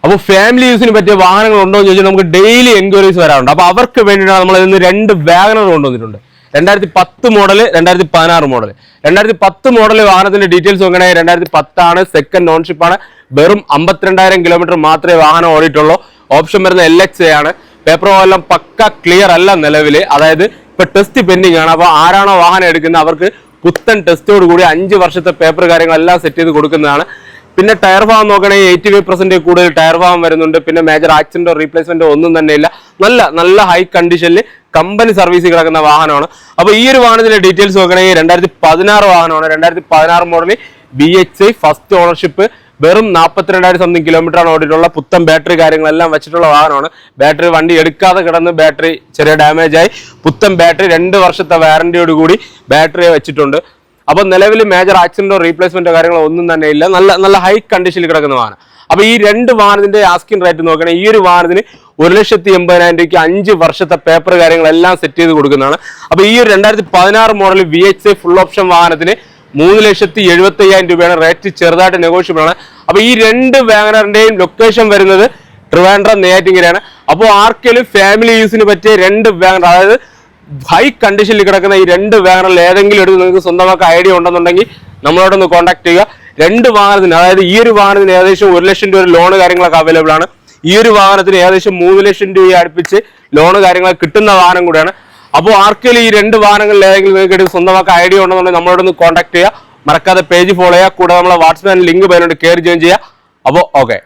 അപ്പോൾ ഫാമിലി യൂസിന് പറ്റിയ വാഹനങ്ങൾ ഉണ്ടോ എന്ന് ചോദിച്ചാൽ നമുക്ക് ഡെയിലി എൻക്വയറീസ് വരാറുണ്ട്. അപ്പോൾ അവർക്ക് വേണ്ടിയിട്ടാണ് നമ്മൾ ഇന്ന് 2 വാഗണർ കൊണ്ടുവന്നിട്ടുണ്ട്. 2010 മോഡൽ, 2016 മോഡൽ. 2010 മോഡൽ വാഹനത്തിന്റെ ഡീറ്റെയിൽസ് നോക്കണമെങ്കിൽ 2010 ആണ്, സെക്കൻഡ് ഓൺഷിപ്പ് ആണ്, വെറും 52,000 കിലോമീറ്റർ മാത്രമേ വാഹനം ഓടിയിട്ടുള്ളൂ. ഓപ്ഷൻ വരുന്ന LXA ആണ്. പേപ്പർ എല്ലാം പക്ക ക്ലിയർ അല്ല നിലവിൽ, അതായത് ഇപ്പൊ ടെസ്റ്റ് പെൻഡിങ് ആണ്. അപ്പോൾ ആരാണോ വാഹനം എടുക്കുന്നത് അവർക്ക് പുത്തൻ ടെസ്റ്റോട് കൂടി 5 വർഷത്തെ പേപ്പർ കാര്യങ്ങളെല്ലാം സെറ്റ് ചെയ്ത് കൊടുക്കുന്നതാണ്. പിന്നെ ടയർ ഭാഗം നോക്കണമെങ്കിൽ 85% കൂടുതൽ ടയർ ഭാഗം വരുന്നുണ്ട്. പിന്നെ മേജർ ആക്സിഡന്റോ റീപ്ലേസ്മെന്റോ ഒന്നും തന്നെ ഇല്ല. നല്ല ഹൈ കണ്ടീഷനിൽ കമ്പനി സർവീസിൽ കിടക്കുന്ന വാഹനമാണ്. അപ്പോൾ ഈ ഒരു വാഹനത്തിന്റെ ഡീറ്റെയിൽസ് നോക്കണമെങ്കിൽ 2016 വാഹനമാണ്. 2016 മോഡൽ BHI ഫസ്റ്റ് ഓണർഷിപ്പ്, വെറും 42,000 സംതിങ് കിലോമീറ്റർ ആണ് ഓടിയിട്ടുള്ള. പുത്തൻ ബാറ്ററി കാര്യങ്ങളെല്ലാം വെച്ചിട്ടുള്ള വാഹനമാണ്. ബാറ്ററി വണ്ടി എടുക്കാതെ കിടന്ന് ബാറ്ററി ചെറിയ ഡാമേജ് ആയി. പുത്തൻ ബാറ്ററി 2 വർഷത്തെ വാറന്റിയോട് കൂടി ബാറ്ററി വെച്ചിട്ടുണ്ട്. അപ്പൊ നിലവിൽ മേജർ ആക്സിഡന്റോ റീപ്ലേസ്മെന്റോ കാര്യങ്ങളോ ഒന്നും തന്നെ ഇല്ല. നല്ല ഹൈ കണ്ടീഷനിൽ കിടക്കുന്ന വാഹനം. അപ്പൊ ഈ 2 വാഹനത്തിന്റെ ആസ്കിംഗ് റേറ്റ് നോക്കുകയാണെങ്കിൽ ഈ ഒരു വാഹനത്തിന് 1,80,000 രൂപയ്ക്ക് 5 വർഷത്തെ പേപ്പർ കാര്യങ്ങളെല്ലാം സെറ്റ് ചെയ്ത് കൊടുക്കുന്നതാണ്. അപ്പൊ ഈ ഒരു 2016 മോഡൽ VHI ഫുൾ ഓപ്ഷൻ വാഹനത്തിന് 3,75,000 രൂപയാണ് റേറ്റ്. ചെറുതായിട്ട് നെഗോഷ്യബിൾ ആണ്. അപ്പൊ ഈ 2 വാഗണറിന്റെയും ലൊക്കേഷൻ വരുന്നത് ട്രിവാൻഡ്രം നെയ്യാറ്റിൻകരയാണ്. അപ്പോൾ ആർക്കെങ്കിലും ഫാമിലി യൂസിന് പറ്റിയ 2 വാഗണർ, അതായത് ഹൈ കണ്ടീഷനിൽ കിടക്കുന്ന ഈ 2 വാഗണറിൽ ഏതെങ്കിലും എടുത്ത് നിങ്ങൾക്ക് സ്വന്തമാക്കാൻ ഐഡിയ ഉണ്ടെന്നുണ്ടെങ്കിൽ നമ്മളോടൊന്ന് കോൺടാക്ട് ചെയ്യുക. 2 വാഹനത്തിന്, അതായത് ഈ ഒരു വാഹനത്തിന് ഏകദേശം 1 ലക്ഷം രൂപ ലോൺ കാര്യങ്ങളൊക്കെ അവൈലബിൾ ആണ്. ഈ ഒരു വാഹനത്തിന് ഏകദേശം 3 ലക്ഷം രൂപ അടുപ്പിച്ച് ലോണ് കാര്യങ്ങളൊക്കെ കിട്ടുന്ന വാഹനം കൂടെയാണ്. അപ്പോൾ ആർക്കെങ്കിലും ഈ 2 വാഹനങ്ങളിൽ ഏതെങ്കിലും നിങ്ങൾക്ക് എടുത്ത് സ്വന്തമാക്കാൻ ഐഡിയ ഉണ്ടെന്നുണ്ടെങ്കിൽ നമ്മളോടൊന്ന് കോൺടാക്ട് ചെയ്യുക. മറക്കാതെ പേജ് ഫോളോ ചെയ്യുക. കൂടെ നമ്മളെ വാട്സ്ആപ്പ് ലിങ്ക് പേരുണ്ട്, കയറി ജോയിൻ ചെയ്യുക. അപ്പോൾ ഓക്കെ.